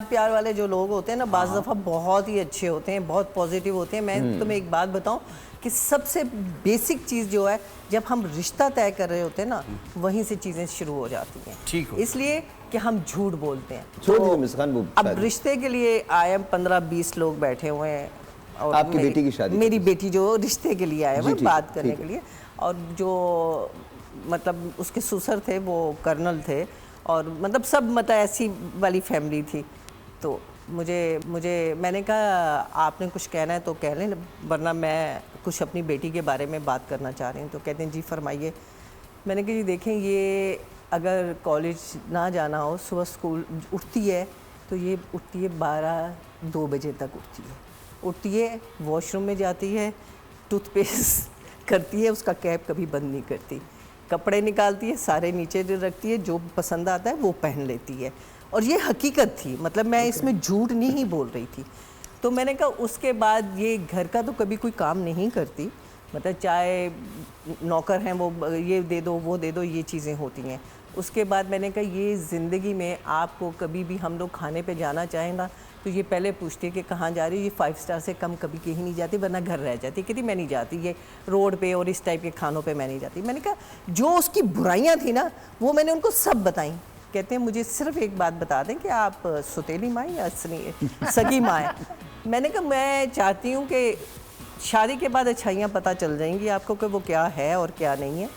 प्यार वाले जो लोग होते हैं ना, बाज़ दफ़ा बहुत ही अच्छे होते हैं, बहुत पॉजिटिव होते हैं। मैं तुम्हें एक बात बताऊं कि सबसे बेसिक चीज़ जो है, जब हम रिश्ता तय कर रहे होते हैं ना, वहीं से चीज़ें शुरू हो जाती हैं। ठीक हो। इसलिए कि हम झूठ बोलते हैं। छोड़ दीजिए मिस खान, वो अब रिश्ते के लिए आए 15-20 लोग बैठे हुए हैं और आपकी बेटी की शादी, मेरी बेटी जो रिश्ते के लिए आए हुए बात करने के लिए, और जो मतलब उसके ससुर थे वो कर्नल थे, और मतलब सब मतलब ऐसी वाली फैमिली थी। तो मैंने कहा आपने कुछ कहना है तो कह लें, वरना मैं कुछ अपनी बेटी के बारे में बात करना चाह रही हूँ। तो कहते हैं जी फरमाइए। मैंने कहा जी देखें, ये अगर कॉलेज ना जाना हो, सुबह स्कूल उठती है तो ये उठती है 12-2 बजे तक उठती है, वॉशरूम में जाती है, टूथपेस्ट करती है, उसका कैप कभी बंद नहीं करती, कपड़े निकालती है, सारे नीचे रखती है, जो पसंद आता है वो पहन लेती है। और ये हकीकत थी, मतलब मैं इसमें झूठ नहीं बोल रही थी। तो मैंने कहा उसके बाद ये घर का तो कभी कोई काम नहीं करती, मतलब चाहे नौकर हैं वो ये दे दो वो दे दो, ये चीज़ें होती हैं। उसके बाद मैंने कहा ये ज़िंदगी में आपको कभी भी हम लोग खाने पे जाना चाहें ना, तो ये पहले पूछती है कि कहाँ जा रही है। ये 5 स्टार से कम कभी कहीं नहीं जाती, वरना घर रह जाती। कहती मैं नहीं जाती, ये रोड पे और इस टाइप के खानों पे मैं नहीं जाती। मैंने कहा जो उसकी बुराइयाँ थी ना, वो मैंने उनको सब बताई। कहते हैं मुझे सिर्फ एक बात बता दें कि आप सुतेली माँ या सगी माँ हैं। मैंने कहा मैं चाहती हूँ कि शादी के बाद अच्छाइयाँ पता चल जाएंगी आपको कि वो क्या है और क्या नहीं है,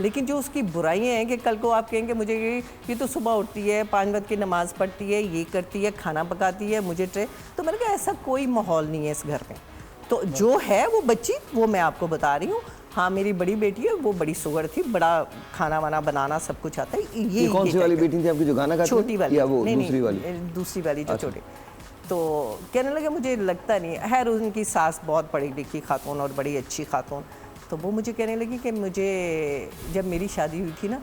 लेकिन जो उसकी बुराइयाँ हैं कि कल को आप कहेंगे मुझे ये तो सुबह उठती है, 5 वक्त की नमाज़ पढ़ती है, ये करती है, खाना पकाती है, मुझे तो मैंने कहा ऐसा कोई माहौल नहीं है इस घर में। तो जो है वो बच्ची, वो मैं आपको बता रही हूँ। हाँ मेरी बड़ी बेटी है, वो बड़ी सुगर थी, बड़ा खाना वाना बनाना सब कुछ आता है। ये कौन सी वाली बेटी थी आपकी जो गाना गाती? छोटी वाली या वो नहीं, दूसरी वाली? दूसरी वाली जो छोटी। तो कहने लगे मुझे लगता नहीं है, उनकी सास बहुत पढ़ी लिखी खातून और बड़ी अच्छी खातून। तो वो मुझे कहने लगी कि मुझे जब मेरी शादी हुई थी ना,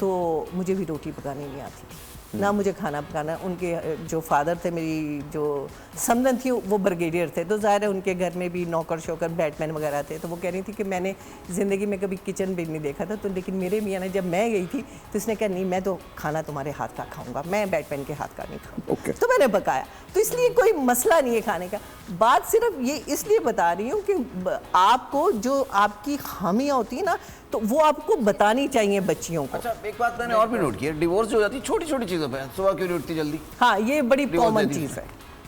तो मुझे भी रोटी पकानी नहीं आती थी, ना मुझे खाना पकाना। उनके जो फादर थे, मेरी जो समधन थी, वो ब्रिगेडियर थे, तो ज़ाहिर है उनके घर में भी नौकर शौकर बैटमैन वगैरह थे। तो वो कह रही थी कि मैंने ज़िंदगी में कभी किचन भी नहीं देखा था, तो लेकिन मेरे मियाँ ने, जब मैं गई थी तो इसने कहा नहीं मैं तो खाना तुम्हारे हाथ का खाऊंगा, मैं बैटमैन के हाथ का नहीं खाऊंगा। तो मैंने पकाया, तो इसलिए कोई मसला नहीं है खाने का। बात सिर्फ ये इसलिए बता रही हूँ कि आपको जो आपकी खामियाँ होती है ना, तो वो आपको बतानी चाहिए बच्चियों को। अच्छा एक बात मैंने और भी नोट की है, डिवोर्स हो जाती है छोटी छोटी चीज़ों पे। सुबह क्यों नहीं उठती जल्दी? हाँ ये बड़ी कॉमन चीज़ है।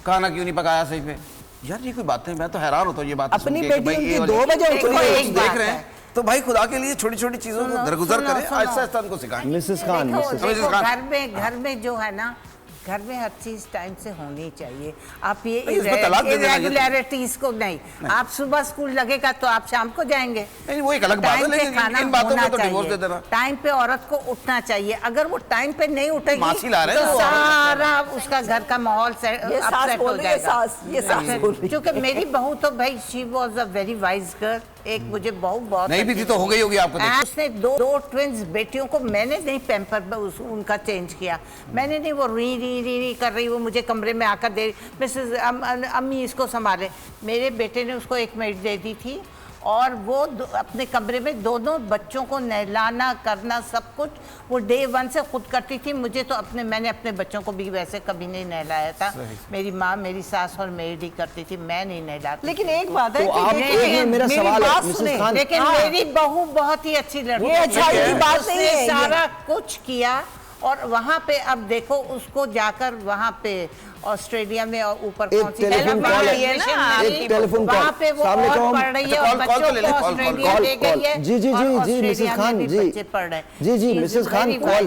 खाना क्यों नहीं पकाया सही पे? यार ये कोई बात नहीं, मैं तो हैरान होता हूँ ये बात अपनी बेटी उनकी 2 बजे देख रहे हैं, तो भाई खुदा के लिए छोटी छोटी चीजों को दरगुजर करें, आहिस्ता आहिस्ता उनको सिखाएं। मिसेस खान, घर में जो है ना, घर में हर चीज टाइम से होनी चाहिए। आप ये इरेगुलरिटीज को नहीं, आप सुबह स्कूल लगेगा तो आप शाम को जाएंगे, नहीं वो एक अलग बात है, लेकिन इन बातों में तो डिवोर्स दे देना। टाइम पे औरत को उठना चाहिए। अगर वो टाइम पे नहीं उठेगी तो सारा उसका घर का माहौल अपसेट हो जाएगा। क्योंकि मेरी बहू तो भाई she was a very wise girl. एक मुझे बहू बहुत नहीं भी थी तो हो गई होगी आपको। उसने दो ट्विंस बेटियों को मैंने नहीं पैम्पर उनका चेंज किया, मैंने नहीं। वो री कर रही, वो मुझे कमरे में आकर दे रही, मिसेस अम्मी इसको संभाले। मेरे बेटे ने उसको 1 मिनट दे दी थी, और वो अपने कमरे में दोनों बच्चों को नहलाना करना सब कुछ वो डे 1 से खुद करती थी। मुझे तो मैंने अपने बच्चों को भी वैसे कभी नहीं नहलाया था। मेरी माँ, मेरी सास और मेरी करती थी, मैं नहीं नहलाती। लेकिन एक बात है कि मेरा सवाल है मिसेस खान, लेकिन मेरी बहू बहुत ही अच्छी लड़की है, सारा कुछ किया। और वहाँ पे अब देखो उसको जाकर वहाँ पे ऑस्ट्रेलिया में और ऊपर वहाँ पे वो और पढ़ रही है और बच्चों को ऑस्ट्रेलिया ले गई है। जी मिसेस खान, जी पढ़ रहे हैं। जी मिसेस खान, कॉल